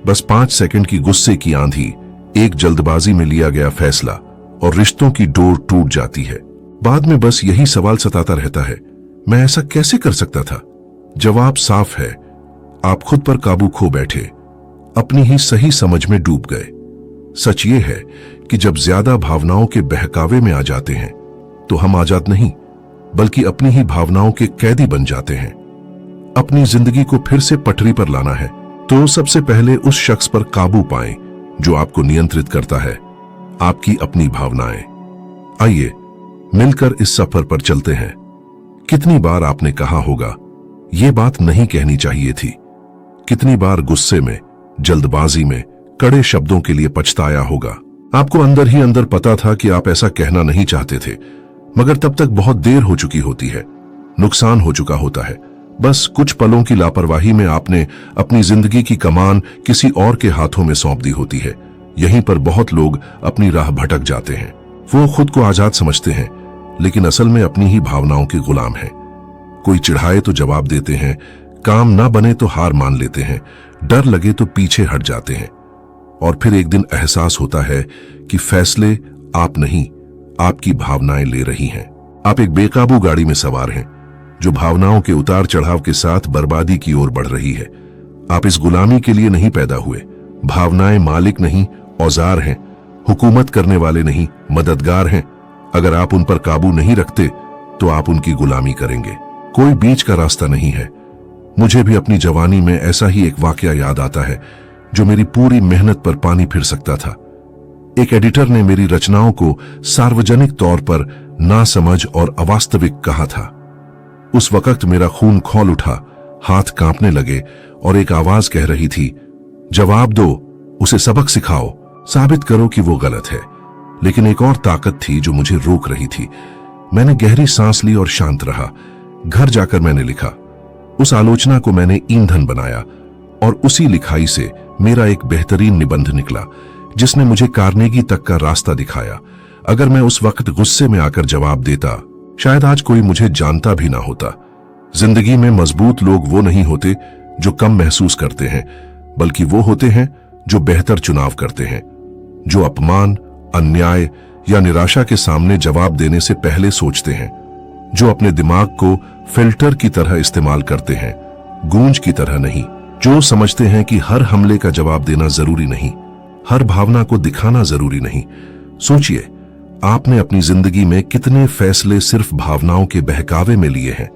बस 5 सेकंड की गुस्से की आंधी, एक जल्दबाजी में लिया गया फैसला और रिश्तों की डोर टूट जाती है। बाद में बस यही सवाल सताता रहता है, मैं ऐसा कैसे कर सकता था? जवाब साफ है, आप खुद पर काबू खो बैठे, अपनी ही सही समझ में डूब गए। सच ये है कि जब ज्यादा भावनाओं के बहकावे में आ जाते हैं तो हम आजाद नहीं बल्कि अपनी ही भावनाओं के कैदी बन जाते हैं। अपनी जिंदगी को फिर से पटरी पर लाना है तो सबसे पहले उस शख्स पर काबू पाएं जो आपको नियंत्रित करता है, आपकी अपनी भावनाएं। आइए मिलकर इस सफर पर चलते हैं। कितनी बार आपने कहा होगा, यह बात नहीं कहनी चाहिए थी? कितनी बार गुस्से में, जल्दबाजी में, कड़े शब्दों के लिए पछताया होगा? आपको अंदर ही अंदर पता था कि आप ऐसा कहना नहीं चाहते थे, मगर तब तक बहुत देर हो चुकी होती है, नुकसान हो चुका होता है। बस कुछ पलों की लापरवाही में आपने अपनी जिंदगी की कमान किसी और के हाथों में सौंप दी होती है। यहीं पर बहुत लोग अपनी राह भटक जाते हैं। वो खुद को आजाद समझते हैं, लेकिन असल में अपनी ही भावनाओं के गुलाम हैं। कोई चिढ़ाए तो जवाब देते हैं, काम ना बने तो हार मान लेते हैं, डर लगे तो पीछे हट जाते हैं। और फिर एक दिन एहसास होता है कि फैसले आप नहीं, आपकी भावनाएं ले रही हैं। आप एक बेकाबू गाड़ी में सवार हैं जो भावनाओं के उतार चढ़ाव के साथ बर्बादी की ओर बढ़ रही है। आप इस गुलामी के लिए नहीं पैदा हुए। भावनाएं मालिक नहीं, औजार हैं। हुकूमत करने वाले नहीं, मददगार हैं। अगर आप उन पर काबू नहीं रखते तो आप उनकी गुलामी करेंगे। कोई बीच का रास्ता नहीं है। मुझे भी अपनी जवानी में ऐसा ही एक वाकया याद आता है जो मेरी पूरी मेहनत पर पानी फिर सकता था। एक एडिटर ने मेरी रचनाओं को सार्वजनिक तौर पर नासमझ और अवास्तविक कहा था। उस वक्त मेरा खून खौल उठा, हाथ कांपने लगे और एक आवाज कह रही थी, जवाब दो, उसे सबक सिखाओ, साबित करो कि वो गलत है। लेकिन एक और ताकत थी जो मुझे रोक रही थी। मैंने गहरी सांस ली और शांत रहा। घर जाकर मैंने लिखा। उस आलोचना को मैंने ईंधन बनाया और उसी लिखाई से मेरा एक बेहतरीन निबंध निकला जिसने मुझे कार्नेगी तक का रास्ता दिखाया। अगर मैं उस वक्त गुस्से में आकर जवाब देता, शायद आज कोई मुझे जानता भी ना होता। जिंदगी में मजबूत लोग वो नहीं होते जो कम महसूस करते हैं, बल्कि वो होते हैं जो बेहतर चुनाव करते हैं, जो अपमान, अन्याय या निराशा के सामने जवाब देने से पहले सोचते हैं, जो अपने दिमाग को फिल्टर की तरह इस्तेमाल करते हैं, गूंज की तरह नहीं, जो समझते हैं कि हर हमले का जवाब देना जरूरी नहीं, हर भावना को दिखाना जरूरी नहीं। सोचिए, आपने अपनी जिंदगी में कितने फैसले सिर्फ भावनाओं के बहकावे में लिए हैं।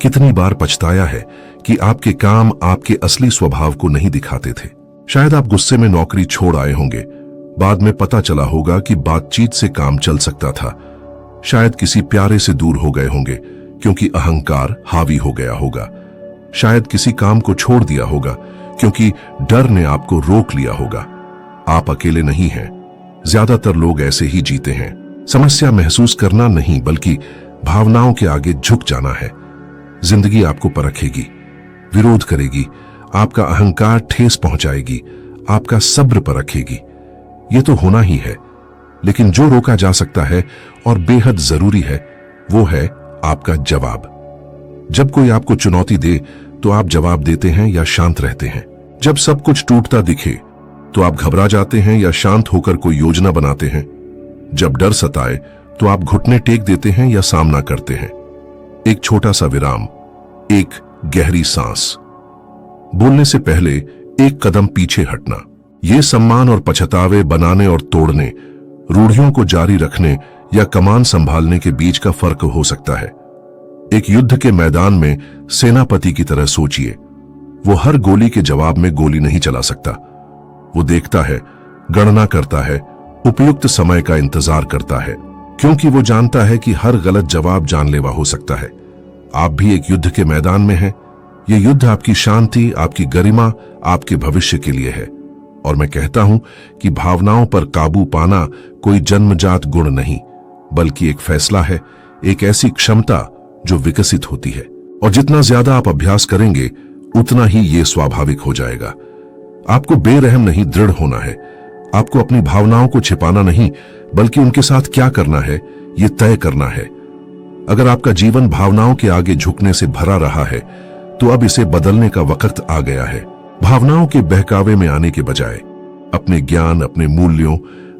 कितनी बार पछताया है कि आपके काम आपके असली स्वभाव को नहीं दिखाते थे। शायद आप गुस्से में नौकरी छोड़ आए होंगे, बाद में पता चला होगा कि बातचीत से काम चल सकता था। शायद किसी प्यारे से दूर हो गए होंगे क्योंकि अहंकार हावी हो गया होगा। शायद किसी काम को छोड़ दिया होगा क्योंकि डर ने आपको रोक लिया होगा। आप अकेले नहीं हैं। ज्यादातर लोग ऐसे ही जीते हैं। समस्या महसूस करना नहीं बल्कि भावनाओं के आगे झुक जाना है। जिंदगी आपको परखेगी, विरोध करेगी, आपका अहंकार ठेस पहुंचाएगी, आपका सब्र परखेगी। ये तो होना ही है। लेकिन जो रोका जा सकता है और बेहद जरूरी है वो है आपका जवाब। जब कोई आपको चुनौती दे तो आप जवाब देते हैं या शांत रहते हैं? जब सब कुछ टूटता दिखे तो आप घबरा जाते हैं या शांत होकर कोई योजना बनाते हैं? जब डर सताए तो आप घुटने टेक देते हैं या सामना करते हैं? एक छोटा सा विराम, एक गहरी सांस, बोलने से पहले एक कदम पीछे हटना, ये सम्मान और पछतावे बनाने और तोड़ने, रूढ़ियों को जारी रखने या कमान संभालने के बीच का फर्क हो सकता है। एक युद्ध के मैदान में सेनापति की तरह सोचिए। वो हर गोली के जवाब में गोली नहीं चला सकता। वो देखता है, गणना करता है, उपयुक्त समय का इंतजार करता है, क्योंकि वो जानता है कि हर गलत जवाब जानलेवा हो सकता है। आप भी एक युद्ध के मैदान में हैं। ये युद्ध आपकी शांति, आपकी गरिमा, आपके भविष्य के लिए है। और मैं कहता हूं कि भावनाओं पर काबू पाना कोई जन्मजात गुण नहीं, बल्कि एक फैसला है, एक ऐसी क्षमता जो विकसित होती है। और जितना ज्यादा आप अभ्यास करेंगे उतना ही ये स्वाभाविक हो जाएगा। आपको बेरहम नहीं, दृढ़ होना है। आपको अपनी भावनाओं को छिपाना नहीं, बल्कि उनके साथ क्या करना है ये तय करना है। अगर आपका जीवन भावनाओं के आगे झुकने से भरा रहा है तो अब इसे बदलने का वक्त आ गया है। भावनाओं के बहकावे में आने के बजाय अपने ज्ञान, अपने मूल्यों,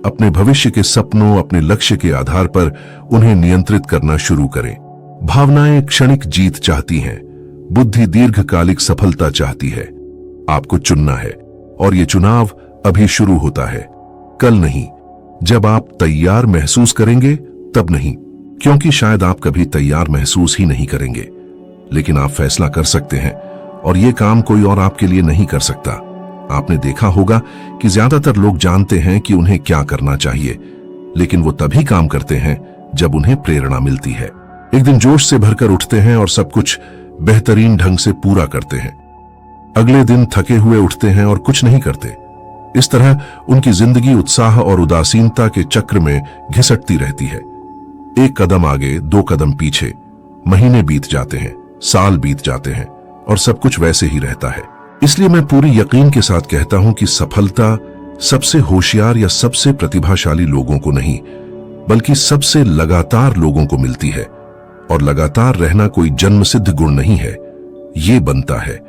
अपने भविष्य के सपनों, अपने लक्ष्य के आधार पर उन्हें नियंत्रित करना शुरू करें। भावनाएं क्षणिक जीत चाहती हैं, बुद्धि दीर्घकालिक सफलता चाहती है। आपको चुनना है और ये चुनाव अभी शुरू होता है, कल नहीं। जब आप तैयार महसूस करेंगे तब नहीं, क्योंकि शायद आप कभी तैयार महसूस ही नहीं करेंगे। लेकिन आप फैसला कर सकते हैं और ये काम कोई और आपके लिए नहीं कर सकता। आपने देखा होगा कि ज्यादातर लोग जानते हैं कि उन्हें क्या करना चाहिए, लेकिन वो तभी काम करते हैं जब उन्हें प्रेरणा मिलती है। एक दिन जोश से भरकर उठते हैं और सब कुछ बेहतरीन ढंग से पूरा करते हैं। अगले दिन थके हुए उठते हैं और कुछ नहीं करते। इस तरह उनकी जिंदगी उत्साह और उदासीनता के चक्र में घिसटती रहती है। एक कदम आगे, दो कदम पीछे, महीने बीत जाते हैं, साल बीत जाते हैं और सब कुछ वैसे ही रहता है। इसलिए मैं पूरी यकीन के साथ कहता हूं कि सफलता सबसे होशियार या सबसे प्रतिभाशाली लोगों को नहीं, बल्कि सबसे लगातार लोगों को मिलती है। और लगातार रहना कोई जन्मसिद्ध गुण नहीं है, ये बनता है।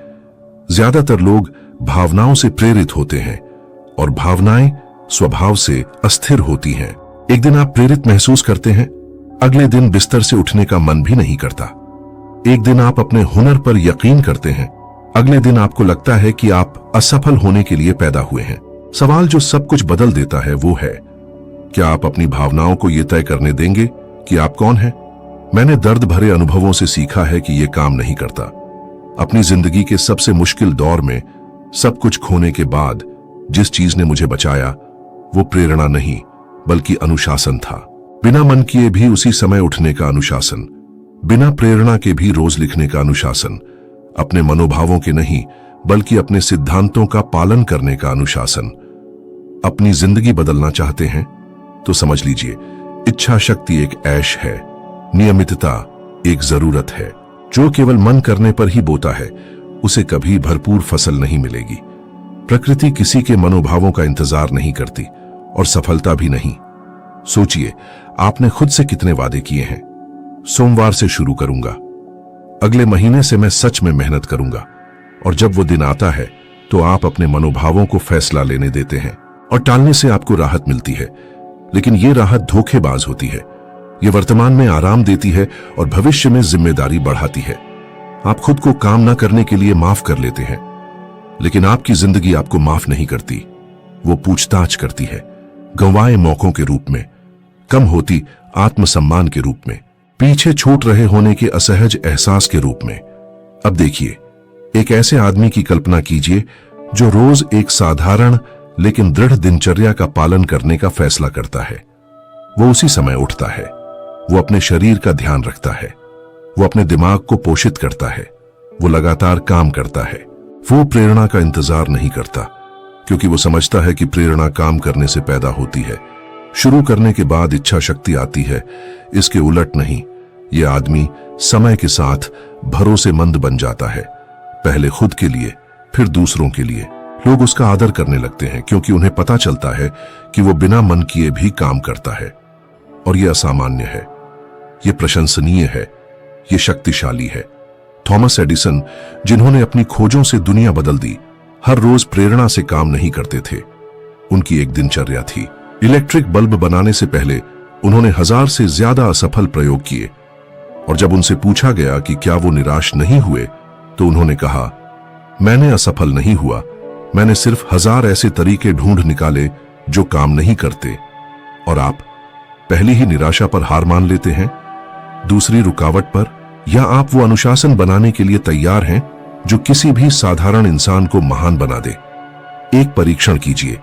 ज्यादातर लोग भावनाओं से प्रेरित होते हैं और भावनाएं स्वभाव से अस्थिर होती हैं। एक दिन आप प्रेरित महसूस करते हैं, अगले दिन बिस्तर से उठने का मन भी नहीं करता। एक दिन आप अपने हुनर पर यकीन करते हैं, अगले दिन आपको लगता है कि आप असफल होने के लिए पैदा हुए हैं। सवाल जो सब कुछ बदल देता है वो है, क्या आप अपनी भावनाओं को यह तय करने देंगे कि आप कौन हैं? मैंने दर्द भरे अनुभवों से सीखा है कि यह काम नहीं करता। अपनी जिंदगी के सबसे मुश्किल दौर में सब कुछ खोने के बाद जिस चीज ने मुझे बचाया वो प्रेरणा नहीं बल्कि अनुशासन था। बिना मन किए भी उसी समय उठने का अनुशासन, बिना प्रेरणा के भी रोज लिखने का अनुशासन, अपने मनोभावों के नहीं बल्कि अपने सिद्धांतों का पालन करने का अनुशासन। अपनी जिंदगी बदलना चाहते हैं तो समझ लीजिए, इच्छा शक्ति एक ऐश है, नियमितता एक जरूरत है। जो केवल मन करने पर ही बोता है उसे कभी भरपूर फसल नहीं मिलेगी। प्रकृति किसी के मनोभावों का इंतजार नहीं करती और सफलता भी नहीं। सोचिए, आपने खुद से कितने वादे किए हैं? सोमवार से शुरू करूंगा, अगले महीने से मैं सच में मेहनत करूंगा। और जब वो दिन आता है तो आप अपने मनोभावों को फैसला लेने देते हैं और टालने से आपको राहत मिलती है। लेकिन ये राहत धोखेबाज होती है। ये वर्तमान में आराम देती है और भविष्य में जिम्मेदारी बढ़ाती है। आप खुद को काम न करने के लिए माफ कर लेते हैं, लेकिन आपकी जिंदगी आपको माफ नहीं करती। वो पूछताछ करती है, गंवाए मौकों के रूप में, कम होती आत्मसम्मान के रूप में, पीछे छूट रहे होने के असहज एहसास के रूप में। अब देखिए, एक ऐसे आदमी की कल्पना कीजिए जो रोज एक साधारण लेकिन दृढ़ दिनचर्या का पालन करने का फैसला करता है। वो उसी समय उठता है, वो अपने शरीर का ध्यान रखता है, वो अपने दिमाग को पोषित करता है, वो लगातार काम करता है। वो प्रेरणा का इंतजार नहीं करता, क्योंकि वो समझता है कि प्रेरणा काम करने से पैदा होती है, शुरू करने के बाद इच्छा शक्ति आती है। इसके उलट नहीं, ये आदमी समय के साथ भरोसेमंद बन जाता है, पहले खुद के लिए फिर दूसरों के लिए। लोग उसका आदर करने लगते हैं क्योंकि उन्हें पता चलता है कि वो बिना मन किए भी काम करता है। और ये असामान्य है, ये प्रशंसनीय है, ये शक्तिशाली है। थॉमस एडिसन, जिन्होंने अपनी खोजों से दुनिया बदल दी, हर रोज प्रेरणा से काम नहीं करते थे। उनकी एक दिनचर्या थी। इलेक्ट्रिक बल्ब बनाने से पहले उन्होंने 1000 से ज्यादा असफल प्रयोग किए। और जब उनसे पूछा गया कि क्या वो निराश नहीं हुए, तो उन्होंने कहा, मैंने असफल नहीं हुआ, मैंने सिर्फ 1000 ऐसे तरीके ढूंढ निकाले जो काम नहीं करते। और आप पहली ही निराशा पर हार मान लेते हैं, दूसरी रुकावट पर, या आप वो अनुशासन बनाने के लिए तैयार हैं जो किसी भी साधारण इंसान को महान बना दे। एक परीक्षण कीजिए,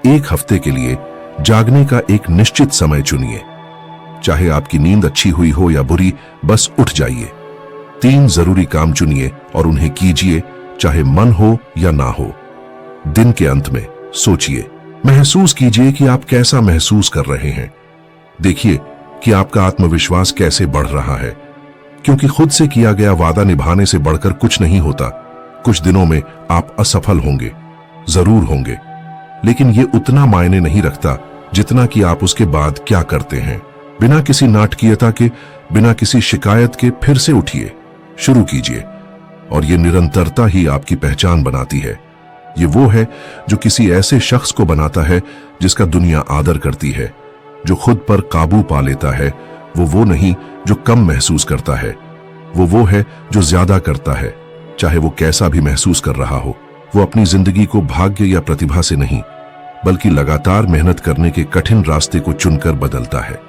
एक हफ्ते के लिए जागने का एक निश्चित समय चुनिए। चाहे आपकी नींद अच्छी हुई हो या बुरी, बस उठ जाइए। 3 जरूरी काम चुनिए और उन्हें कीजिए, चाहे मन हो या ना हो। दिन के अंत में सोचिए, महसूस कीजिए कि आप कैसा महसूस कर रहे हैं। देखिए कि आपका आत्मविश्वास कैसे बढ़ रहा है, क्योंकि खुद से किया गया वादा निभाने से बढ़कर कुछ नहीं होता। कुछ दिनों में आप असफल होंगे, जरूर होंगे, लेकिन ये उतना मायने नहीं रखता जितना कि आप उसके बाद क्या करते हैं। बिना किसी नाटकीयता के, बिना किसी शिकायत के फिर से उठिए, शुरू कीजिए। और ये निरंतरता ही आपकी पहचान बनाती है। ये वो है जो किसी ऐसे शख्स को बनाता है जिसका दुनिया आदर करती है, जो खुद पर काबू पा लेता है। वो नहीं जो कम महसूस करता है, वो है जो ज्यादा करता है, चाहे वो कैसा भी महसूस कर रहा हो। वो अपनी जिंदगी को भाग्य या प्रतिभा से नहीं, बल्कि लगातार मेहनत करने के कठिन रास्ते को चुनकर बदलता है।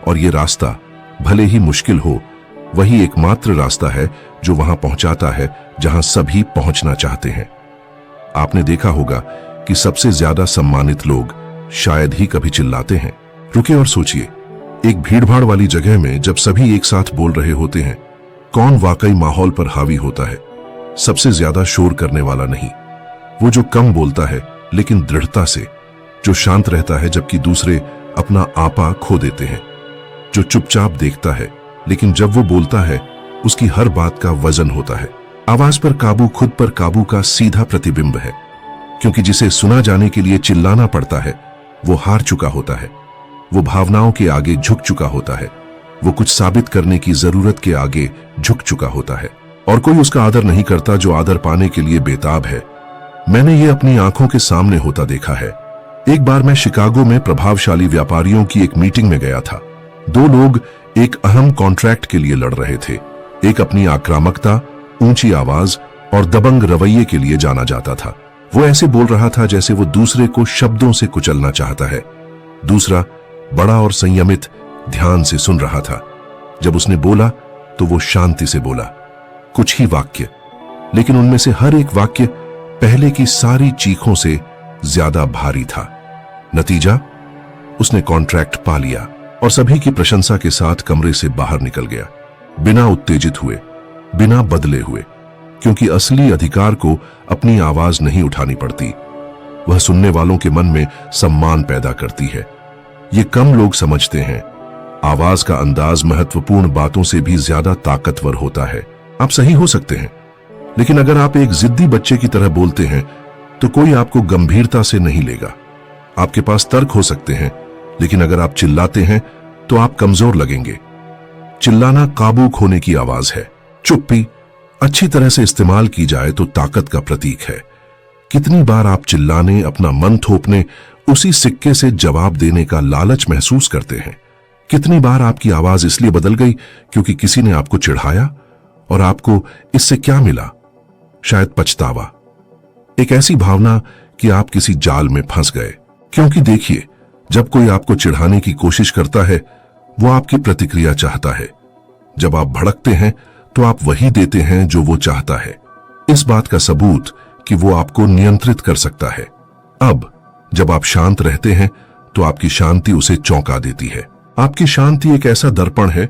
और ये रास्ता भले ही मुश्किल हो, वही एकमात्र रास्ता है जो वहां पहुंचाता है जहां सभी पहुंचना चाहते हैं। आपने देखा होगा कि सबसे ज्यादा सम्मानित लोग शायद ही कभी चिल्लाते हैं। रुके और सोचिए, एक भीड़भाड़ वाली जगह में जब सभी एक साथ बोल रहे होते हैं, कौन वाकई माहौल पर हावी होता है? सबसे ज्यादा शोर करने वाला नहीं, वो जो कम बोलता है लेकिन दृढ़ता से, जो शांत रहता है जबकि दूसरे अपना आपा खो देते हैं, जो चुपचाप देखता है लेकिन जब वो बोलता है उसकी हर बात का वजन होता है। आवाज पर काबू खुद पर काबू का सीधा प्रतिबिंब है, क्योंकि जिसे सुना जाने के लिए चिल्लाना पड़ता है वो हार चुका होता है, वो भावनाओं के आगे झुक चुका होता है, वो कुछ साबित करने की जरूरत के आगे झुक चुका होता है। और कोई उसका आदर नहीं करता जो आदर पाने के लिए बेताब है। मैंने ये अपनी आंखों के सामने होता देखा है। एक बार मैं शिकागो में प्रभावशाली व्यापारियों की एक मीटिंग में गया था। दो लोग एक अहम कॉन्ट्रैक्ट के लिए लड़ रहे थे। एक अपनी आक्रामकता, ऊंची आवाज और दबंग रवैये के लिए जाना जाता था। वो ऐसे बोल रहा था जैसे वो दूसरे को शब्दों से कुचलना चाहता है। दूसरा बड़ा और संयमित ध्यान से सुन रहा था। जब उसने बोला तो वो शांति से बोला, कुछ ही वाक्य, लेकिन उनमें से हर एक वाक्य पहले की सारी चीखों से ज्यादा भारी था। नतीजा, उसने कॉन्ट्रैक्ट पा लिया और सभी की प्रशंसा के साथ कमरे से बाहर निकल गया, बिना उत्तेजित हुए, बिना बदले हुए, क्योंकि असली अधिकार को अपनी आवाज नहीं उठानी पड़ती, वह सुनने वालों के मन में सम्मान पैदा करती है। ये कम लोग समझते हैं, आवाज का अंदाज महत्वपूर्ण बातों से भी ज्यादा ताकतवर होता है। आप सही हो सकते हैं, लेकिन अगर आप एक जिद्दी बच्चे की तरह बोलते हैं तो कोई आपको गंभीरता से नहीं लेगा। आपके पास तर्क हो सकते हैं, लेकिन अगर आप चिल्लाते हैं तो आप कमजोर लगेंगे। चिल्लाना काबू खोने की आवाज है। चुप्पी अच्छी तरह से इस्तेमाल की जाए तो ताकत का प्रतीक है। कितनी बार आप चिल्लाने, अपना मन थोपने, उसी सिक्के से जवाब देने का लालच महसूस करते हैं? कितनी बार आपकी आवाज इसलिए बदल गई क्योंकि किसी ने आपको चिढ़ाया, और आपको इससे क्या मिला? शायद पछतावा, एक ऐसी भावना कि आप किसी जाल में फंस गए। क्योंकि देखिए, जब कोई आपको चिढ़ाने की कोशिश करता है, वो आपकी प्रतिक्रिया चाहता है। जब आप भड़कते हैं तो आप वही देते हैं जो वो चाहता है। इस बात का सबूत कि वो आपको नियंत्रित कर सकता है। अब जब आप शांत रहते हैं तो आपकी शांति उसे चौंका देती है। आपकी शांति एक ऐसा दर्पण है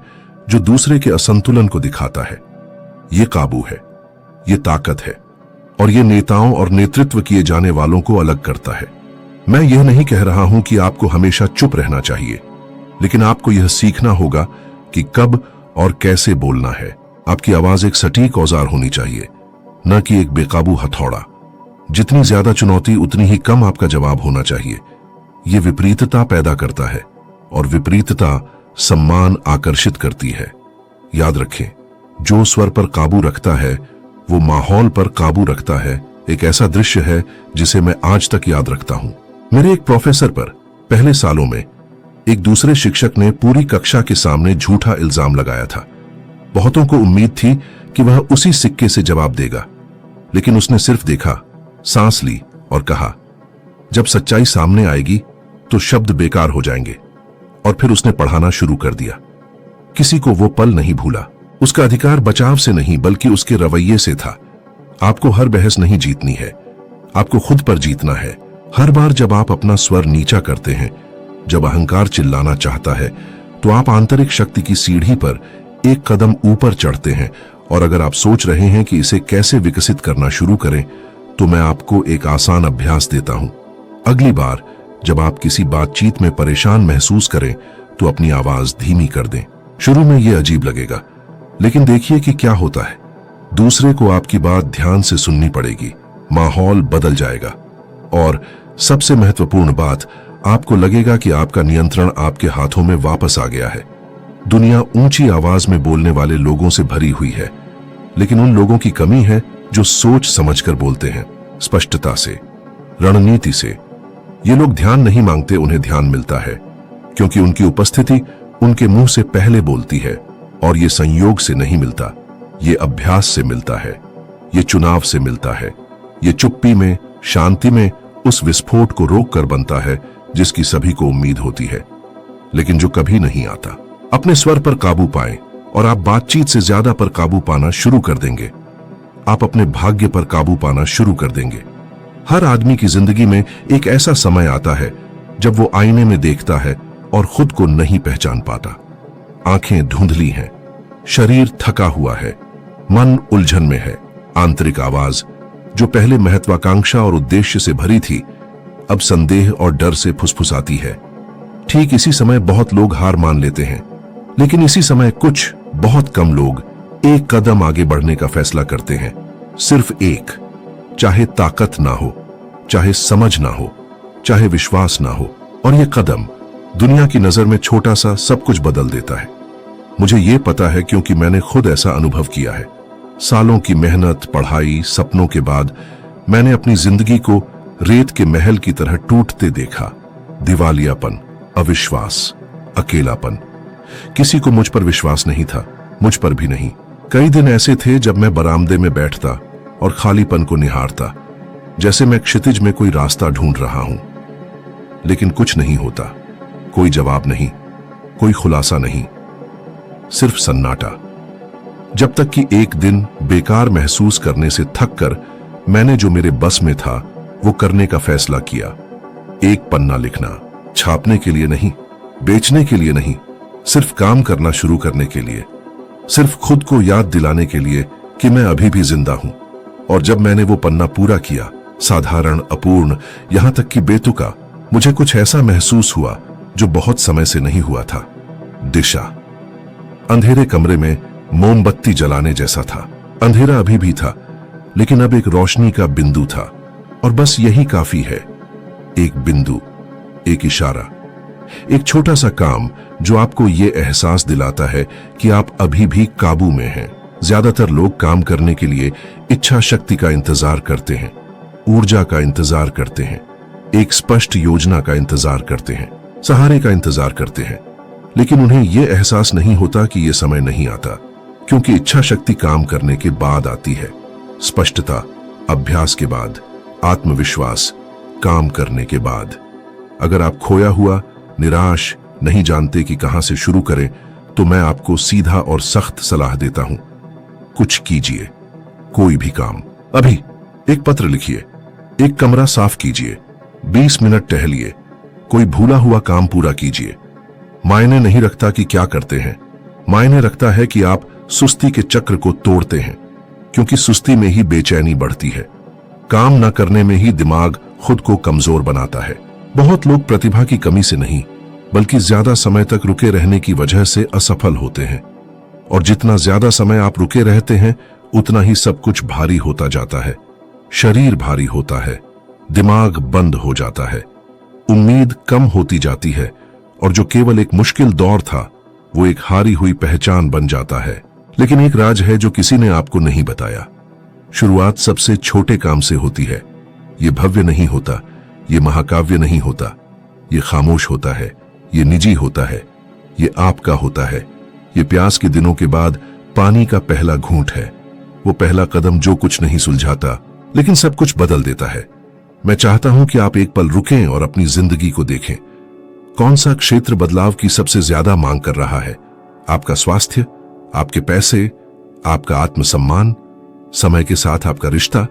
जो दूसरे के असंतुलन को दिखाता है। ये काबू है, ये ताकत है, और ये नेताओं और नेतृत्व किए जाने वालों को अलग करता है। मैं यह नहीं कह रहा हूं कि आपको हमेशा चुप रहना चाहिए, लेकिन आपको यह सीखना होगा कि कब और कैसे बोलना है। आपकी आवाज एक सटीक औजार होनी चाहिए, न कि एक बेकाबू हथौड़ा। जितनी ज्यादा चुनौती उतनी ही कम आपका जवाब होना चाहिए। यह विपरीतता पैदा करता है, और विपरीतता सम्मान आकर्षित करती है। याद रखें, जो स्वर पर काबू रखता है वो माहौल पर काबू रखता है। एक ऐसा दृश्य है जिसे मैं आज तक याद रखता हूं। मेरे एक प्रोफेसर पर पहले सालों में एक दूसरे शिक्षक ने पूरी कक्षा के सामने झूठा इल्जाम लगाया था। बहुतों को उम्मीद थी कि वह उसी सिक्के से जवाब देगा, लेकिन उसने सिर्फ देखा, सांस ली और कहा, जब सच्चाई सामने आएगी तो शब्द बेकार हो जाएंगे। और फिर उसने पढ़ाना शुरू कर दिया। किसी को वो पल नहीं भूला। उसका अधिकार बचाव से नहीं बल्कि उसके रवैये से था। आपको हर बहस नहीं जीतनी है, आपको खुद पर जीतना है। हर बार जब आप अपना स्वर नीचा करते हैं, जब अहंकार चिल्लाना चाहता है, तो आप आंतरिक शक्ति की सीढ़ी पर एक कदम ऊपर चढ़ते हैं। और अगर आप सोच रहे हैं कि इसे कैसे विकसित करना शुरू करें, तो मैं आपको एक आसान अभ्यास देता हूं। अगली बार जब आप किसी बातचीत में परेशान महसूस करें तो अपनी आवाज धीमी कर दें। शुरू में यह अजीब लगेगा, लेकिन देखिए कि क्या होता है। दूसरे को आपकी बात ध्यान से सुननी पड़ेगी, माहौल बदल जाएगा, और सबसे महत्वपूर्ण बात, आपको लगेगा कि आपका नियंत्रण आपके हाथों में वापस आ गया है। दुनिया ऊंची आवाज में बोलने वाले लोगों से भरी हुई है, लेकिन उन लोगों की कमी है जो सोच समझकर बोलते हैं। स्पष्टता से, रणनीति से। ये लोग ध्यान नहीं मांगते, उन्हें ध्यान मिलता है, क्योंकि उनकी उपस्थिति उनके मुंह से पहले बोलती है। और ये संयोग से नहीं मिलता, ये अभ्यास से मिलता है, ये चुनाव से मिलता है, ये चुप्पी में, शांति में उस विस्फोट को रोककर बनता है जिसकी सभी को उम्मीद होती है, लेकिन जो कभी नहीं आता। अपने स्वर पर काबू पाएं और आप बातचीत से ज्यादा पर काबू पाना शुरू कर देंगे। आप अपने भाग्य पर काबू पाना शुरू कर देंगे। हर आदमी की जिंदगी में एक ऐसा समय आता है जब वो आईने में देखता है और खुद को नहीं पहचान पाता। आंखें धुंधली हैं, शरीर थका हुआ है, मन उलझन में है। आंतरिक आवाज जो पहले महत्वाकांक्षा और उद्देश्य से भरी थी, अब संदेह और डर से फुसफुसाती है। ठीक इसी समय बहुत लोग हार मान लेते हैं, लेकिन इसी समय कुछ बहुत कम लोग एक कदम आगे बढ़ने का फैसला करते हैं। सिर्फ एक। चाहे ताकत ना हो, चाहे समझ ना हो, चाहे विश्वास ना हो, और यह कदम दुनिया की नजर में छोटा सा सब कुछ बदल देता है। मुझे यह पता है क्योंकि मैंने खुद ऐसा अनुभव किया है। सालों की मेहनत, पढ़ाई, सपनों के बाद मैंने अपनी जिंदगी को रेत के महल की तरह टूटते देखा। दिवालियापन, अविश्वास, अकेलापन। किसी को मुझ पर विश्वास नहीं था, मुझ पर भी नहीं। कई दिन ऐसे थे जब मैं बरामदे में बैठता और खालीपन को निहारता, जैसे मैं क्षितिज में कोई रास्ता ढूंढ रहा हूं, लेकिन कुछ नहीं होता। कोई जवाब नहीं, कोई खुलासा नहीं, सिर्फ सन्नाटा। जब तक कि एक दिन बेकार महसूस करने से थककर मैंने जो मेरे बस में था वो करने का फैसला किया। एक पन्ना लिखना, छापने के लिए नहीं, बेचने के लिए नहीं, सिर्फ काम करना शुरू करने के लिए, सिर्फ खुद को याद दिलाने के लिए कि मैं अभी भी जिंदा हूं। और जब मैंने वो पन्ना पूरा किया, साधारण, अपूर्ण, यहां तक कि बेतुका, मुझे कुछ ऐसा महसूस हुआ जो बहुत समय से नहीं हुआ था। दिशा। अंधेरे कमरे में मोमबत्ती जलाने जैसा था। अंधेरा अभी भी था, लेकिन अब एक रोशनी का बिंदु था, और बस यही काफी है। एक बिंदु, एक इशारा, एक छोटा सा काम जो आपको ये एहसास दिलाता है कि आप अभी भी काबू में हैं। ज्यादातर लोग काम करने के लिए इच्छा शक्ति का इंतजार करते हैं, ऊर्जा का इंतजार करते हैं, एक स्पष्ट योजना का इंतजार करते हैं, सहारे का इंतजार करते हैं, लेकिन उन्हें यह एहसास नहीं होता कि यह समय नहीं आता, क्योंकि इच्छा शक्ति काम करने के बाद आती है। स्पष्टता अभ्यास के बाद, आत्मविश्वास काम करने के बाद। अगर आप खोया हुआ, निराश, नहीं जानते कि कहां से शुरू करें, तो मैं आपको सीधा और सख्त सलाह देता हूं। कुछ कीजिए, कोई भी काम। अभी एक पत्र लिखिए, एक कमरा साफ कीजिए, 20 मिनट टहलिए, कोई भूला हुआ काम पूरा कीजिए। मायने नहीं रखता कि क्या करते हैं, मायने रखता है कि आप सुस्ती के चक्र को तोड़ते हैं, क्योंकि सुस्ती में ही बेचैनी बढ़ती है। काम न करने में ही दिमाग खुद को कमजोर बनाता है। बहुत लोग प्रतिभा की कमी से नहीं, बल्कि ज्यादा समय तक रुके रहने की वजह से असफल होते हैं। और जितना ज्यादा समय आप रुके रहते हैं, उतना ही सब कुछ भारी होता जाता है। शरीर भारी होता है, दिमाग बंद हो जाता है, उम्मीद कम होती जाती है, और जो केवल एक मुश्किल दौर था वो एक हारी हुई पहचान बन जाता है। लेकिन एक राज है जो किसी ने आपको नहीं बताया। शुरुआत सबसे छोटे काम से होती है। ये भव्य नहीं होता, ये महाकाव्य नहीं होता, ये खामोश होता है, ये निजी होता है, ये आपका होता है। ये प्यास के दिनों के बाद पानी का पहला घूंट है, वो पहला कदम जो कुछ नहीं सुलझाता, लेकिन सब कुछ बदल देता है। मैं चाहता हूं कि आप एक पल रुकें और अपनी जिंदगी को देखें। कौन सा क्षेत्र बदलाव की सबसे ज्यादा मांग कर रहा है? आपका स्वास्थ्य, आपके पैसे, आपका आत्मसम्मान, समय के साथ आपका रिश्ता?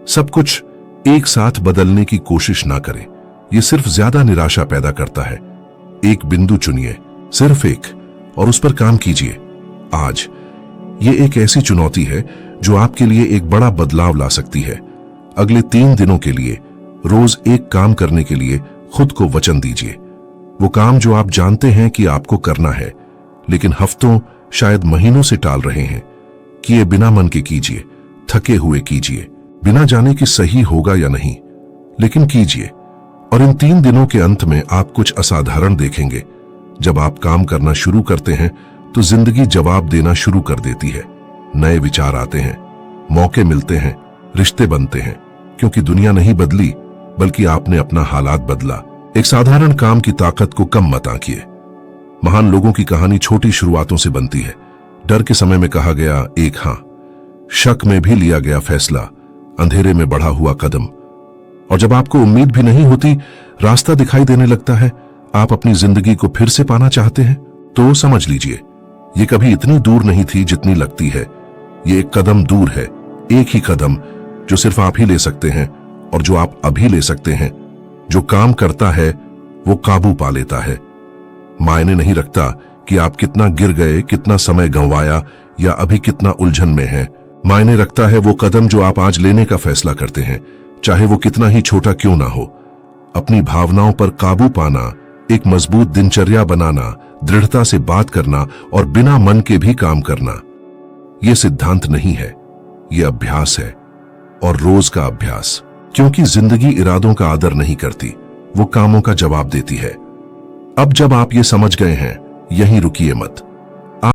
सब कुछ एक साथ बदलने की कोशिश ना करें, यह सिर्फ ज्यादा निराशा पैदा करता है। एक बिंदु चुनिए, सिर्फ एक, और उस पर काम कीजिए आज। यह एक ऐसी चुनौती है जो आपके लिए एक बड़ा बदलाव ला सकती है। अगले 3 दिनों के लिए रोज एक काम करने के लिए खुद को वचन दीजिए। वो काम जो आप जानते हैं कि आपको करना है, लेकिन हफ्तों, शायद महीनों से टाल रहे हैं। किए बिना मन के कीजिए, थके हुए कीजिए, बिना जाने कि सही होगा या नहीं, लेकिन कीजिए। और इन 3 दिनों के अंत में आप कुछ असाधारण देखेंगे। जब आप काम करना शुरू करते हैं तो जिंदगी जवाब देना शुरू कर देती है। नए विचार आते हैं, मौके मिलते हैं, रिश्ते बनते हैं, क्योंकि दुनिया नहीं बदली, बल्कि आपने अपना हालात बदला। एक साधारण काम की ताकत को कम मत आंकिए। महान लोगों की कहानी छोटी शुरुआतों से बनती है। डर के समय में कहा गया एक हां, शक में भी लिया गया फैसला, अंधेरे में बढ़ा हुआ कदम। और जब आपको उम्मीद भी नहीं होती, रास्ता दिखाई देने लगता है, आप अपनी जिंदगी को फिर से पाना चाहते हैं, तो समझ लीजिए ये कभी इतनी दूर नहीं थी जितनी लगती है। ये एक कदम दूर है, एक ही कदम जो सिर्फ आप ही ले सकते हैं और जो आप अभी ले सकते हैं। जो काम करता है वो काबू पा लेता है। मायने नहीं रखता कि आप कितना गिर गए, कितना समय गंवाया या अभी कितना उलझन में हैं। मायने रखता है वो कदम जो आप आज लेने का फैसला करते हैं, चाहे वो कितना ही छोटा क्यों ना हो। अपनी भावनाओं पर काबू पाना, एक मजबूत दिनचर्या बनाना, दृढ़ता से बात करना और बिना मन के भी काम करना, ये सिद्धांत नहीं है, ये अभ्यास है, और रोज का अभ्यास। क्योंकि जिंदगी इरादों का आदर नहीं करती, वो कामों का जवाब देती है। अब जब आप ये समझ गए हैं, यहीं रुकिए मत।